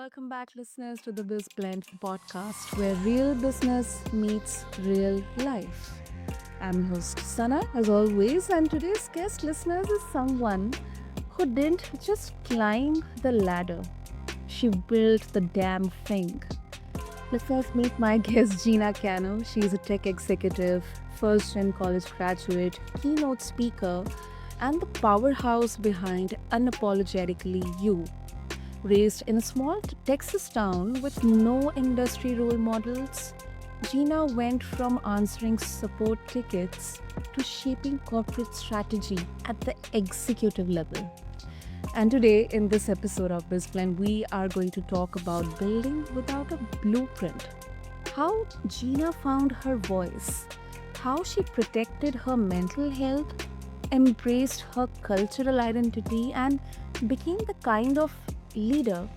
Welcome back, listeners, to the BizBlend podcast, where real business meets real life. I'm your host Sana, as always, and today's guest, listeners, is someone who didn't just climb the ladder; she built the damn thing. Let's first meet my guest, Gina Cano. She's a tech executive, first-gen college graduate, keynote speaker, and the powerhouse behind Unapologetically You. Raised in a small Texas town with no industry role models, Gina went from answering support tickets to shaping corporate strategy at the executive level. And today, in this episode of BizBlend, we are going to talk about building without a blueprint. How Gina found her voice, how she protected her mental health, embraced her cultural identity, and became the kind of leader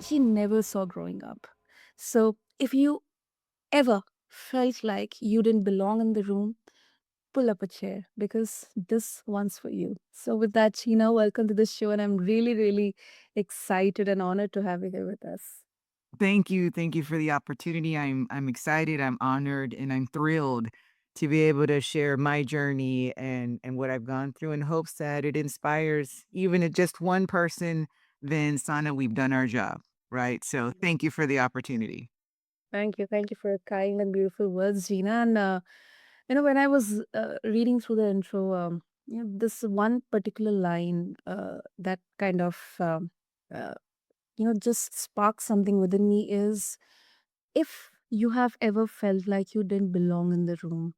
she never saw growing up. So, if you ever felt like you didn't belong in the room, pull up a chair because this one's for you. So, with that, Sheena, welcome to the show, and I'm really, really excited and honored to have you here with us. Thank you. Thank you for the opportunity. I'm excited, I'm honored, and I'm thrilled to be able to share my journey and what I've gone through in hopes that it inspires even if just one person, then Sana, we've done our job, right? So thank you for the opportunity. Thank you. Thank you for your kind and beautiful words, Gina. And, when I was reading through the intro, this one particular line that kind of, uh, just sparked something within me is if you have ever felt like you didn't belong in the room.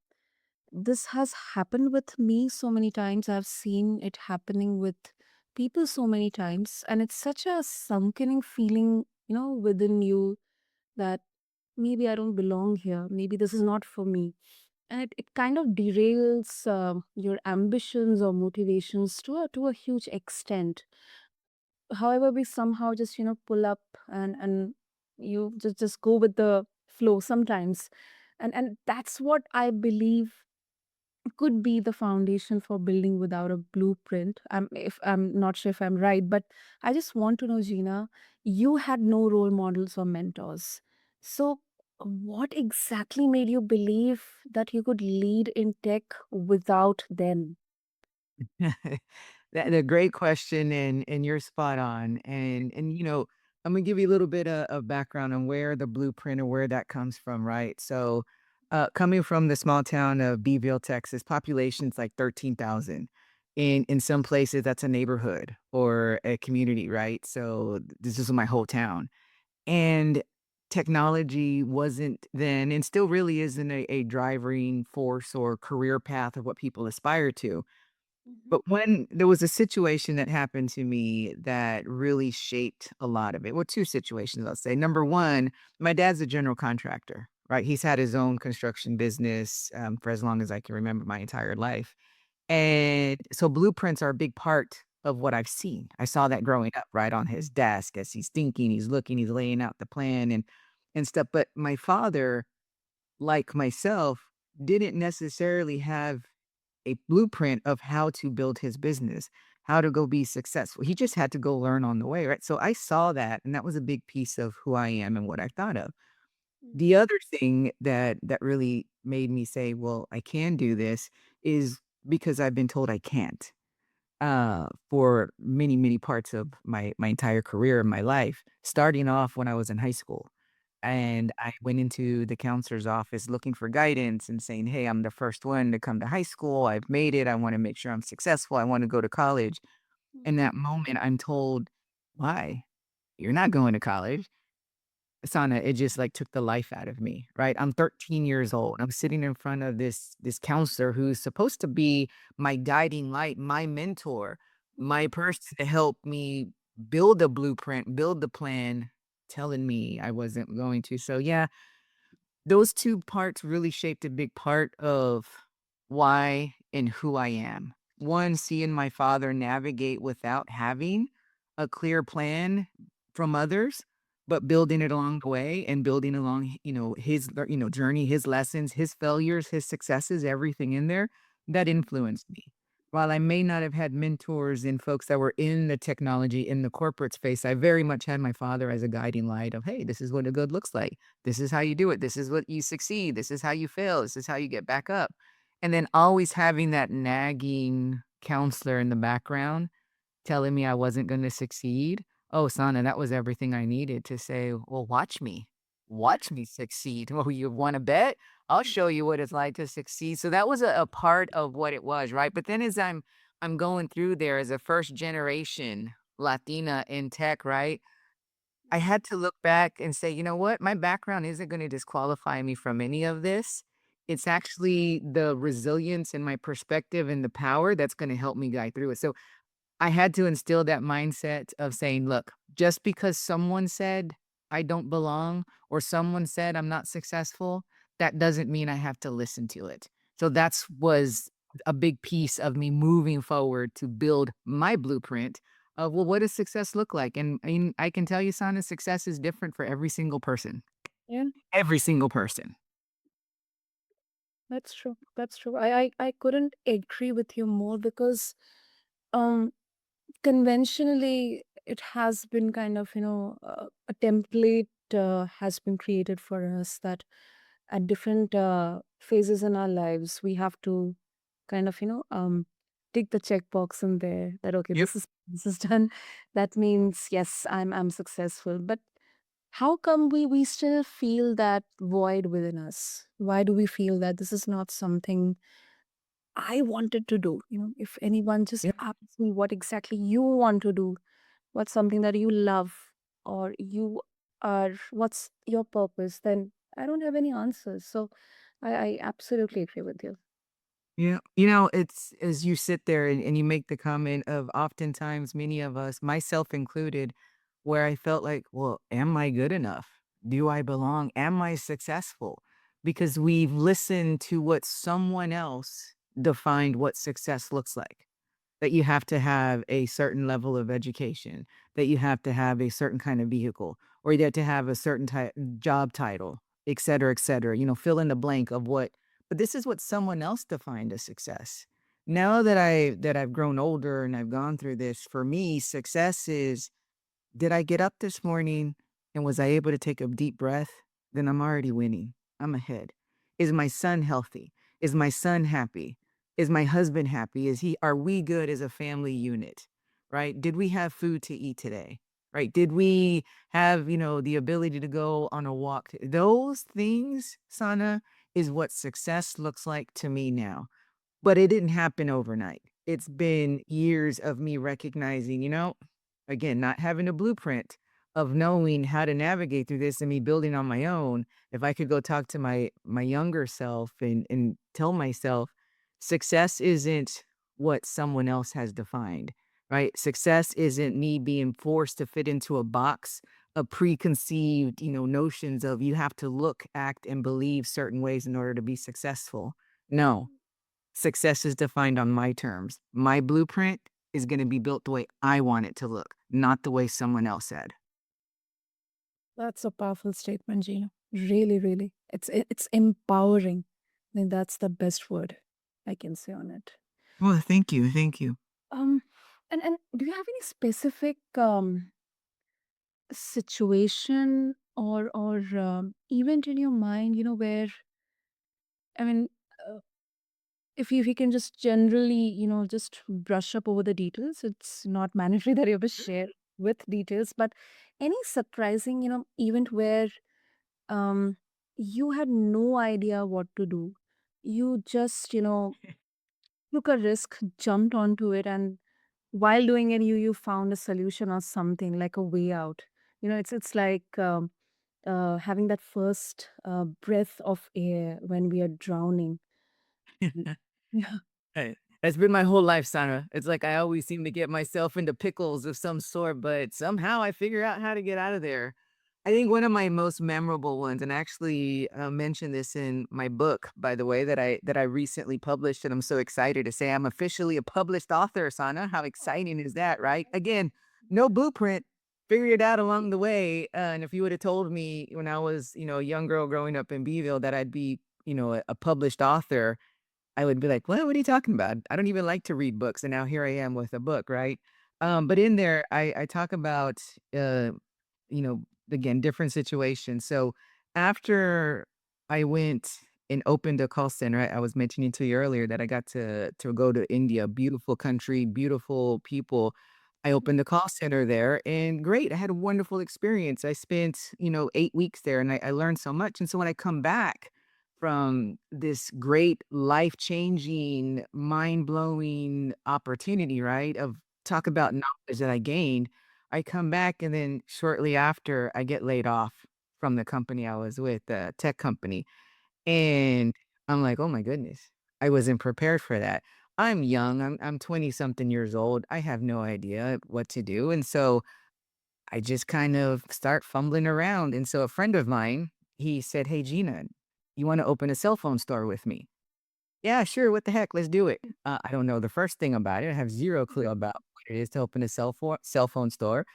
This has happened with me so many times. I've seen it happening with people so many times. And it's such a sunken feeling, within you that maybe I don't belong here. Maybe this is not for me. And it kind of derails your ambitions or motivations to a huge extent. However, we somehow just, pull up and you just go with the flow sometimes. And that's what I believe could be the foundation for building without a blueprint. If I'm not sure if I'm right, but I just want to know, Gina, you had no role models or mentors. So what exactly made you believe that you could lead in tech without them? That's a great question, and you're spot on. And I'm gonna give you a little bit of background on where the blueprint or where that comes from, right? So, coming from the small town of Beeville, Texas, population's like 13,000. In some places, that's a neighborhood or a community, right? So this is my whole town, and technology wasn't then, and still really isn't a driving force or career path of what people aspire to. Mhm. But when there was a situation that happened to me that really shaped a lot of it. Well, 2 situations, I'll say. Number 1, my dad's a general contractor, right? He's had his own construction business, for as long as I can remember my entire life. And so blueprints are a big part of what I've seen. I saw that growing up, right, on his desk as he's thinking, he's looking, he's laying out the plan and stuff. But my father, like myself, didn't necessarily have a blueprint of how to build his business, how to go be successful. He just had to go learn on the way, right? So I saw that, and that was a big piece of who I am and what I thought of. The other thing that really made me say, "Well, I can do this," is because I've been told I can't, for many, many parts of my entire career and my life, starting off when I was in high school. And I went into the counselor's office looking for guidance and saying, "Hey, I'm the first one to come to high school. I've made it. I wanna make sure I'm successful. I wanna go to college." In that moment, I'm told, "Why? You're not going to college." Sana, it just, like, took the life out of me, right? I'm 13 years old. I'm sitting in front of this counselor who's supposed to be my guiding light, my mentor, my person to help me build a blueprint, build the plan, telling me I wasn't going to. So, yeah, those 2 parts really shaped a big part of why and who I am. One, seeing my father navigate without having a clear plan from others, but building it along the way and building along, his, journey, his lessons, his failures, his successes, everything in there that influenced me. while I may not have had mentors and folks that were in the technology, in the corporate space, I very much had my father as a guiding light of, hey, this is what a good looks like. This is how you do it. This is what you succeed. This is how you fail. This is how you get back up. And then always having that nagging counselor in the background telling me I wasn't gonna succeed. Oh, Sana, that was everything I needed to say, "Well, watch me. Watch me succeed." "Oh, you wanna bet? I'll show you what it's like to succeed." So that was a part of what it was, right? But then as I'm going through there as a first generation Latina in tech, right? I had to look back and say, "You know what? My background isn't gonna disqualify me from any of this. It's actually the resilience and my perspective and the power that's gonna help me guide through it." So I had to instill that mindset of saying, "Look, just because someone said I don't belong or someone said I'm not successful, that doesn't mean I have to listen to it." So that's was a big piece of me moving forward to build my blueprint of, well, what does success look like? And I can tell you, Sana, success is different for every single person. Yeah, Every single person. that's true. That's true. I couldn't agree with you more because um conventionally it has been kind of, a template has been created for us that at different phases in our lives we have to kind of, tick the checkbox in there that okay, Yep. this is done. That means yes, I'm successful. But how come we still feel that void within us? Why do we feel that this is not something I wanted to do? If anyone just Yep. asks me what exactly you want to do, what's something that you love, or what's your purpose, then I don't have any answers. So I absolutely agree with you. Yeah. It's as you sit there and you make the comment of oftentimes many of us, myself included, where I felt like, well, am I good enough? Do I belong? Am I successful? Because we've listened to what someone else defined what success looks like. That you have to have a certain level of education, that you have to have a certain kind of vehicle, or you have to have a certain job title, et cetera, fill in the blank of what but this is what someone else defined as success. Now that I've grown older and I've gone through this, for me, success is did I get up this morning and was I able to take a deep breath? Then I'm already winning. I'm ahead. Is my son healthy? Is my son happy? Is my husband happy? Are we good as a family unit? Right? Did we have food to eat today? Right? Did we have, the ability to go on a walk? Those things, Sana, is what success looks like to me now. But it didn't happen overnight. It's been years of me recognizing, again, not having a blueprint of knowing how to navigate through this and me building on my own. If I could go talk to my younger self and tell myself success isn't what someone else has defined, right? Success isn't me being forced to fit into a box of preconceived, notions of you have to look, act, and believe certain ways in order to be successful. No, success is defined on my terms. My blueprint is gonna be built the way I want it to look, not the way someone else said. That's a powerful statement, Gina. Really, really. It's empowering. I think that's the best word I can say on it. Well, thank you, thank you. Um, and do you have any specific situation or event in your mind, where I mean, uh, if you can just generally, just brush up over the details. It's not mandatory that you have to share with details, but any surprising, event where um you had no idea what to do. You just, took a risk, jumped onto it, and while doing it, you found a solution or something like a way out. It's like having that first breath of air when we are drowning. Yeah. Hey, that's been my whole life, Sana. It's like I always seem to get myself into pickles of some sort, but somehow I figure out how to get out of there. I think one of my most memorable ones, and I actually mentioned this in my book, by the way, that I recently published, and I'm so excited to say I'm officially a published author, Sana. How exciting is that, right? Again, no blueprint, figured it out along the way. And if you would have told me when I was, a young girl growing up in Beeville that I'd be, a published author, I would be like, What are you talking about? I don't even like to read books." And now here I am with a book, right? But in there, I talk about, uh, you know, again, different situations. So after I went and opened a call center, I was mentioning to you earlier that I got to go to India, beautiful country, beautiful people. I opened a call center there and great. I had a wonderful experience. I spent, 8 weeks there and I learned so much. And so when I come back from this great life-changing, mind-blowing opportunity, right, of talk about knowledge that I gained, I come back and then shortly after I get laid off from the company I was with, the tech company. And I'm like, "Oh my goodness, I wasn't prepared for that." I'm young, I'm 20 something years old, I have no idea what to do, and so I just kind of start fumbling around, and so a friend of mine, he said, "Hey, Gina, you wanna open a cell phone store with me?" "Yeah, sure, what the heck, let's do it." I don't know the first thing about it, I have 0 clue about what it is to open a cell phone store.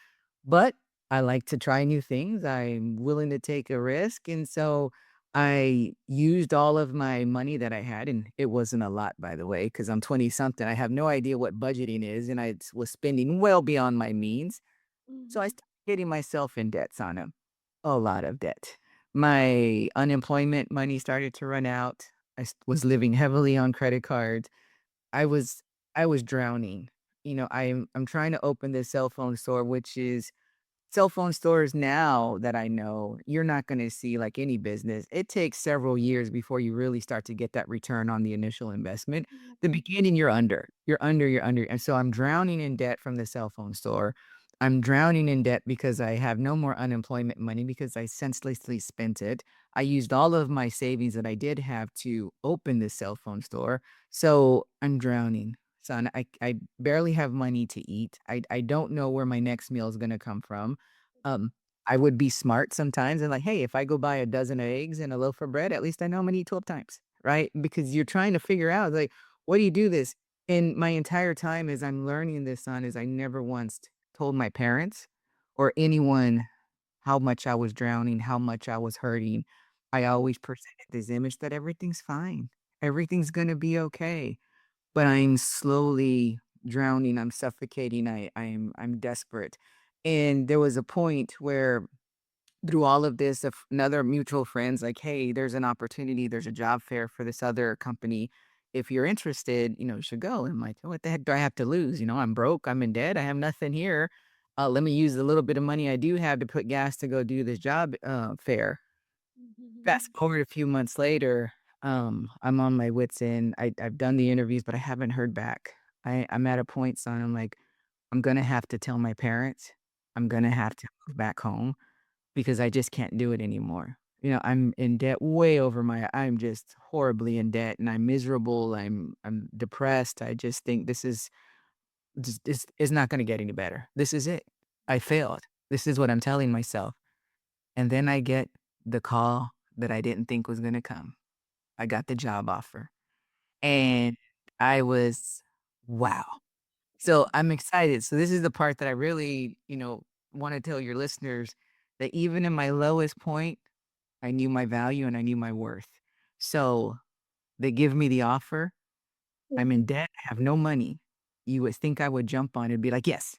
But I like to try new things. I'm willing to take a risk. And so I used all of my money that I had, and it wasn't a lot, by the way, because I'm 20 something. I have no idea what budgeting is, and was spending well beyond my means. So I Mhm. started getting myself in debt, Sana, a lot of debt. My unemployment money started to run out. Was living heavily on credit cards. I was I was drowning. I'm trying to open this cell phone store, which is cell phone stores now that I know, you're not gonna see like any business. It takes several years before you really start to get that return on the initial investment. The beginning, you're under. And so I'm drowning in debt from the cell phone store. I'm drowning in debt because I have no more unemployment money because I senselessly spent it. I used all of my savings that I did have to open this cell phone store. So I'm drowning. Son, I barely have money to eat. I don't know where my next meal is gonna come from. um, I would be smart sometimes and like, "Hey, if I go buy a dozen eggs and a loaf of bread, at least I know I'm gonna eat 12 times," right? Because you're trying to figure out, like, "What do you do this?" And my entire time as I'm learning this, son, is I never once told my parents or anyone how much I was drowning, how much I was hurting. I always presented this image that everything's fine. Everything's gonna be okay. But I'm slowly drowning, I'm suffocating, I'm desperate. And there was a point where through all of this, another mutual friend's like, "Hey, there's an opportunity, there's a job fair for this other company. If you're interested, you should go." And I'm like, "What the heck do I have to lose? I'm broke, I'm in debt, I have nothing here. Let me use the little bit of money I do have to put gas to go do this job fair." Fast forward a few months later, I'm on my wits end. I've done the interviews, but I haven't heard back. I'm at a point, son, I'm like, I'm gonna have to tell my parents. I'm gonna have to move back home because I just can't do it anymore. I'm in debt way over I'm just horribly in debt and I'm miserable. I'm depressed. I just think this is just this is not gonna get any better. This is it. I failed. This is what I'm telling myself. And then I get the call that I didn't think was gonna come. I got the job offer, and I was wow. So, I'm excited. So, this is the part that I really, wanna tell your listeners that even in my lowest point, I knew my value and I knew my worth. So, they give me the offer, I'm in debt, I have no money. You would think I would jump on it and be like, "Yes,"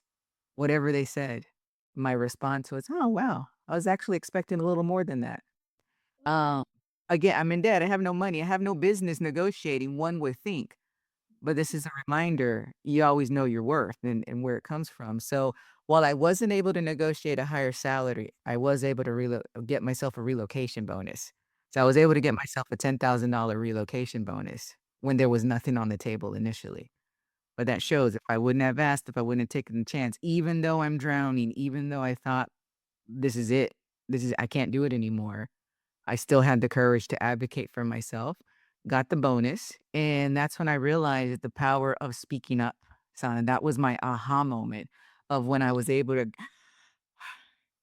whatever they said. My response was, "Oh, wow. I was actually expecting a little more than that." Um, Again, I'm in debt, I have no money, I have no business negotiating, one would think, but this is a reminder, you always know your worth and where it comes from. So, while I wasn't able to negotiate a higher salary, I was able to get myself a relocation bonus. So, I was able to get myself a $10,000 relocation bonus when there was nothing on the table initially. But that shows if I wouldn't have asked, if I wouldn't have taken the chance, even though I'm drowning, even though I thought, "This is it. I can't do it anymore." I still had the courage to advocate for myself, got the bonus, and that's when I realized the power of speaking up, son. That was my aha moment of when I was able to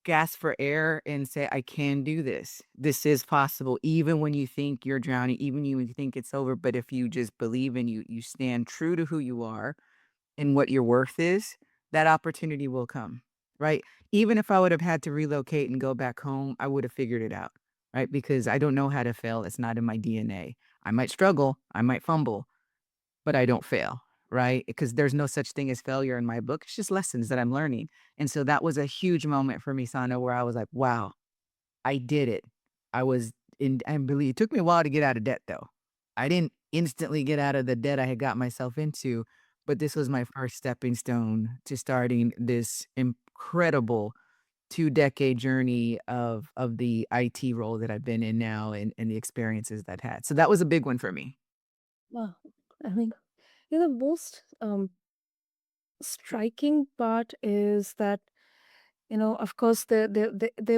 gasp for air and say, "I can do this. This is possible." Even when you think you're drowning, even when you think it's over, but if you just believe and you stand true to who you are and what your worth is, that opportunity will come, right? Even if I would have had to relocate and go back home, I would have figured it out, right? Because I don't know how to fail. It's not in my DNA. I might struggle, I might fumble, but I don't fail, right? Because there's no such thing as failure in my book. It's just lessons that I'm learning. And so that was a huge moment for me, Sana, where I was like, wow, I did it. I was I believe it took me a while to get out of debt though. I didn't instantly get out of the debt I had got myself into, but this was my first stepping stone to starting this incredible 2-decade journey of the IT role that I've been in now and the experiences that I had. So that was a big one for me. Wow. I mean, the most striking part is that, of course, there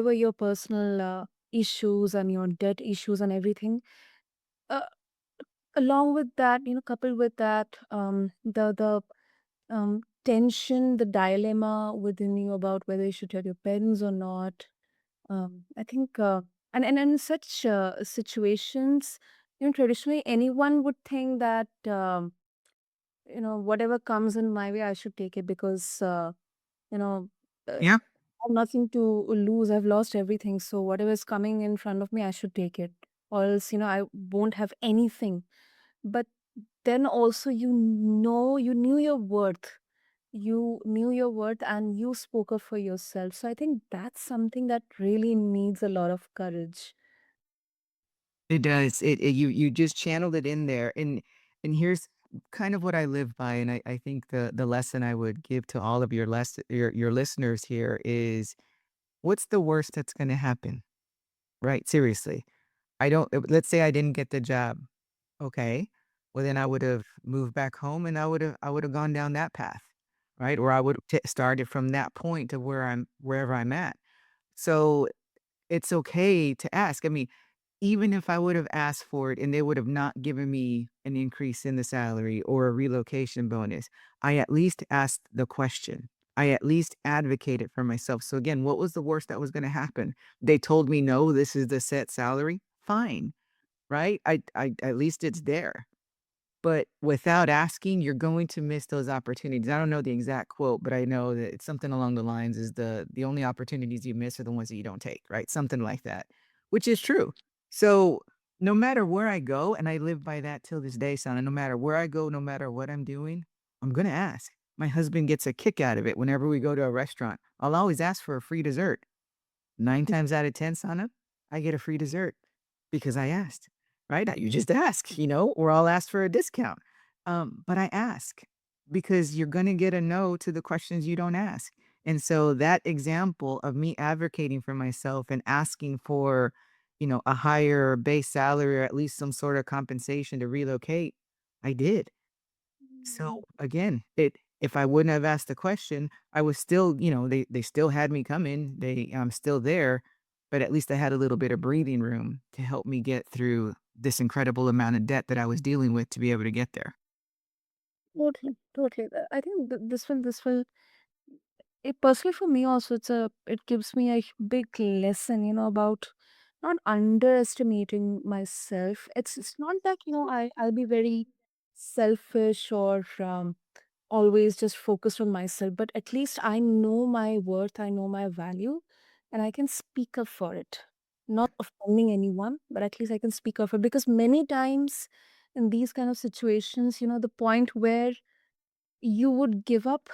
were your personal issues and your debt issues and everything. Uh, Along with that, coupled with that, tension, the dilemma within you about whether you should tell your parents or not. I think, and in such situations, traditionally anyone would think that, whatever comes in my way, I should take it because, you know, I Yeah. have nothing to lose. I've lost everything. So whatever is coming in front of me, I should take it. Or else, I won't have anything. But then also, you knew your worth. You knew your worth and you spoke up for yourself. So I think that's something that really needs a lot of courage. It does. You just channeled it in there, and here's kind of what I live by, and I think the lesson I would give to all of your listeners here is, what's the worst that's gonna happen, right? Seriously. I don't let's say I didn't get the job, okay? Well, then I would've moved back home, and I would've gone down that path, right? Or I would started from that point to wherever I'm at. So it's okay to ask. I mean, even if I would have asked for it and they would have not given me an increase in the salary or a relocation bonus, I at least asked the question. I at least advocated for myself. So again, what was the worst that was going to happen? They told me, no, this is the set salary. Fine. Right. I at least it's there. But without asking, you're going to miss those opportunities. I don't know the exact quote, but I know that it's something along the lines is the only opportunities you miss are the ones that you don't take, right? Something like that, which is true. So no matter where I go, and I live by that till this day, son, and no matter where I go, no matter what I'm doing, I'm gonna ask. My husband gets a kick out of it whenever we go to a restaurant. I'll always ask for a free dessert. 9 times out of 10, Sana, I get a free dessert because I asked, right? You just ask, or I'll ask for a discount. But I ask because you're going to get a no to the questions you don't ask. And so that example of me advocating for myself and asking for, a higher base salary or at least some sort of compensation to relocate, I did. So, again, if I wouldn't have asked the question, I was still, they still had me come in. I'm still there, but at least I had a little bit of breathing room to help me get through this incredible amount of debt that I was dealing with to be able to get there. Totally, totally. I think this will it personally for me also, it gives me a big lesson, about not underestimating myself. It's not that, I'll be very selfish or always just focused on myself, but at least I know my worth, I know my value, and I can speak up for it. Not offending anyone, but at least I can speak up for it. Because many times in these kind of situations, the point where you would give up,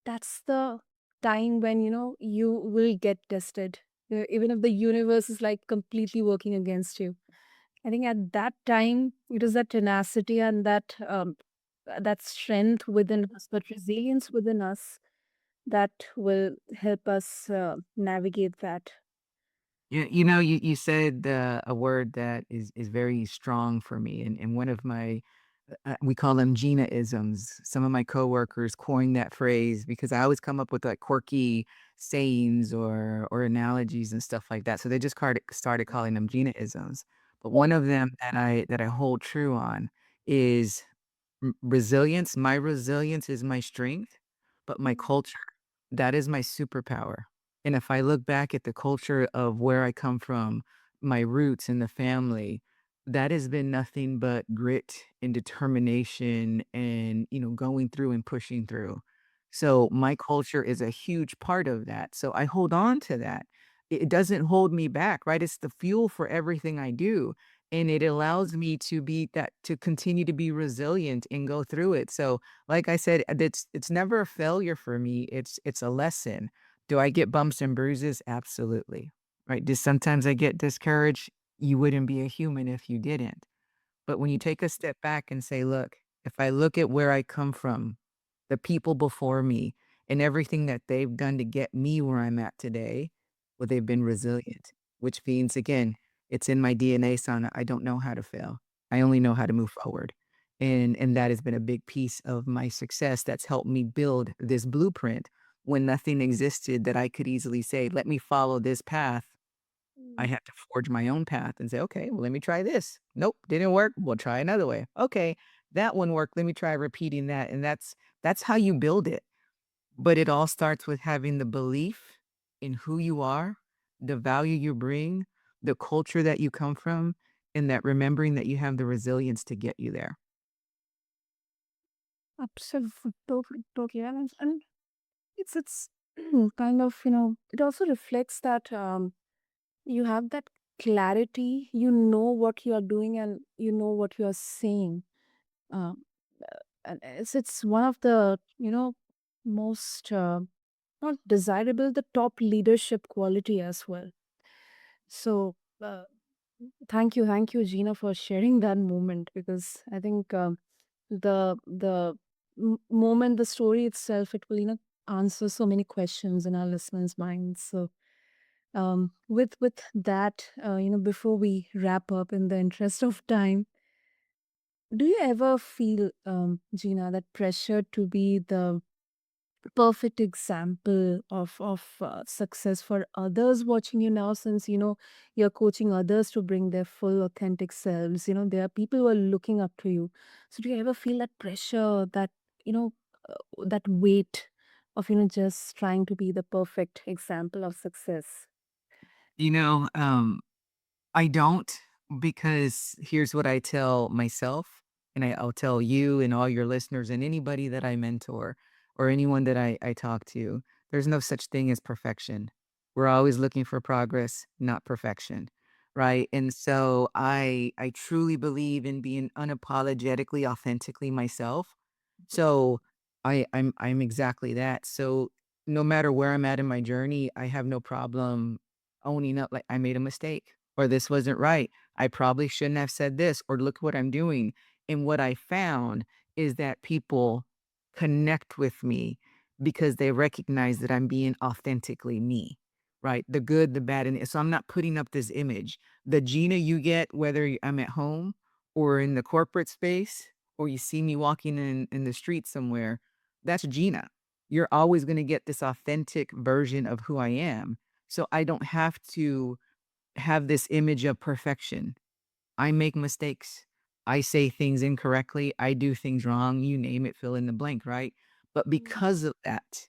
that's the time when, you will get tested. Even if the universe is like completely working against you. I think at that time, it is that tenacity and that strength within us, but resilience within us that will help us navigate that. You said a word that is very strong for me, and one of my we call them Gina isms. Some of my coworkers coined that phrase because I always come up with like quirky sayings or analogies and stuff like that. So they just started calling them Gina isms. But one of them that I hold true on is resilience. My resilience is my strength, but my culture, that is my superpower. And if I look back at the culture of where I come from, my roots in the family, that has been nothing but grit and determination and, going through and pushing through. So my culture is a huge part of that. So I hold on to that. It doesn't hold me back, right? It's the fuel for everything I do. And it allows me to be that to continue to be resilient and go through it. So, like I said, it's never a failure for me. It's a lesson. Do I get bumps and bruises? Absolutely. Right? Just sometimes I get discouraged. You wouldn't be a human if you didn't. But when you take a step back and say, look, if I look at where I come from, the people before me, and everything that they've done to get me where I'm at today, well, they've been resilient, which means, again, it's in my DNA, son. I don't know how to fail. I only know how to move forward. And that has been a big piece of my success that's helped me build this blueprint when nothing existed that I could easily say, let me follow this path. I Mm. had to forge my own path and say, "Okay, well, let me try this. Nope, didn't work. We'll try another way. Okay, that one worked. Let me try repeating that." And that's how you build it. But it all starts with having the belief in who you are, the value you bring, the culture that you come from, and that remembering that you have the resilience to get you there. Absolutely, totally, totally. And it's kind of, it also reflects that you have that clarity, you know what you are doing and you know what you are saying. Um, and it's one of the, most not desirable, the top leadership quality as well. So, thank you, Gina, for sharing that moment, because I think the moment, the story itself, it will answer so many questions in our listeners' minds. So, with that, before we wrap up, in the interest of time, do you ever feel, Gina, that pressure to be the perfect example of success for others watching you now, since you're coaching others to bring their full authentic selves? There are people who are looking up to you. So do you ever feel that pressure, that that weight of just trying to be the perfect example of success? You know, I don't, because here's what I tell myself, and I'll tell you and all your listeners and anybody that I mentor or anyone that I talk to. There's no such thing as perfection. We're always looking for progress, not perfection. Right. And so I truly believe in being unapologetically, authentically myself. So I'm exactly that. So no matter where I'm at in my journey, I have no problem owning up, like, I made a mistake, or this wasn't right. I probably shouldn't have said this, or look what I'm doing. And what I found is that people connect with me because they recognize that I'm being authentically me, right? The good, the bad, and so I'm not putting up this image. The Gina you get, whether I'm at home or in the corporate space, or you see me walking in the street somewhere, that's Gina. You're always going to get this authentic version of who I am. So I don't have to have this image of perfection. I make mistakes. I say things incorrectly. I do things wrong. You name it, fill in the blank, right? But because of that,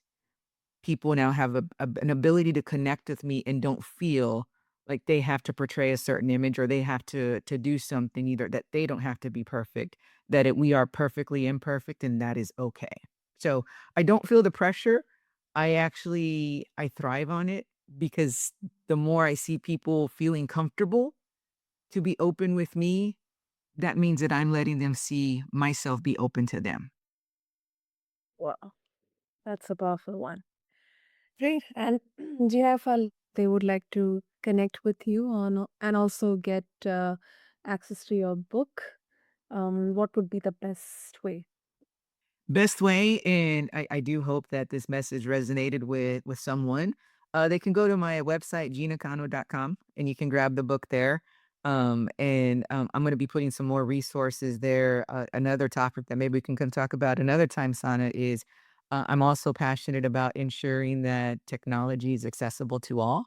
people now have an ability to connect with me and don't feel like they have to portray a certain image, or they have to do something, either that they don't have to be perfect, that we are perfectly imperfect, and that is okay. So I don't feel the pressure. I thrive on it, because the more I see people feeling comfortable to be open with me, that means that I'm letting them see myself be open to them. Wow, that's a powerful one. Great. And do you have a they would like to connect with you on and also get access to your book? What would be the best way? Best way, and I do hope that this message resonated with someone. They can go to my website, ginacano.com, and you can grab the book there. I'm going to be putting some more resources there. Another topic that maybe we can come talk about another time, Sana, is I'm also passionate about ensuring that technology is accessible to all.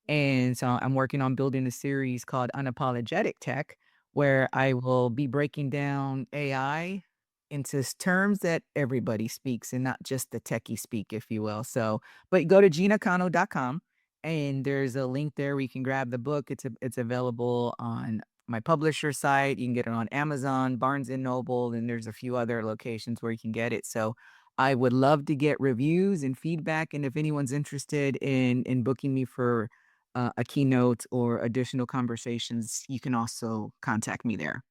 And so I'm working on building a series called Unapologetic Tech, where I will be breaking down AI into terms that everybody speaks and not just the techie speak, if you will. So, but go to ginacano.com, and there's a link there where you can grab the book. It's available on my publisher site. You can get it on Amazon, Barnes and Noble, and there's a few other locations where you can get it. So I would love to get reviews and feedback. And if anyone's interested in booking me for a keynote or additional conversations, you can also contact me there.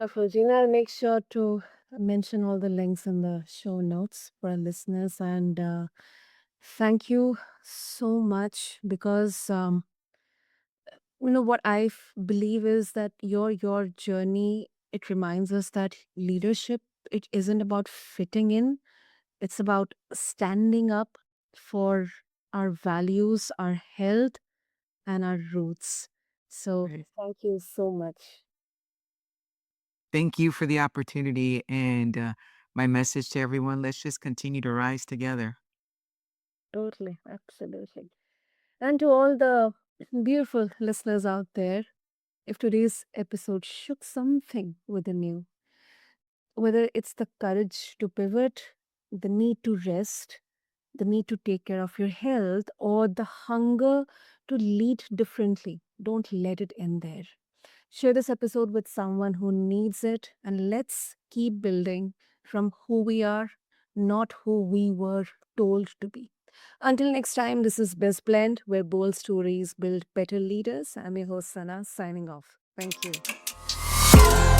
Wonderful, Gina. I'll make sure to mention all the links in the show notes for our listeners. And thank you so much because what believe is that your journey, it reminds us that leadership, it isn't about fitting in. It's about standing up for our values, our health, and our roots. So Right. thank you so much. Thank you for the opportunity. And my message to everyone, let's just continue to rise together. Totally, absolutely. And to all the beautiful listeners out there, if today's episode shook something within you, whether it's the courage to pivot, the need to rest, the need to take care of your health, or the hunger to lead differently, don't let it end there. Share this episode with someone who needs it, and let's keep building from who we are, not who we were told to be. Until next time, this is BizBlend, where bold stories build better leaders. I'm your host, Sana, signing off. Thank you.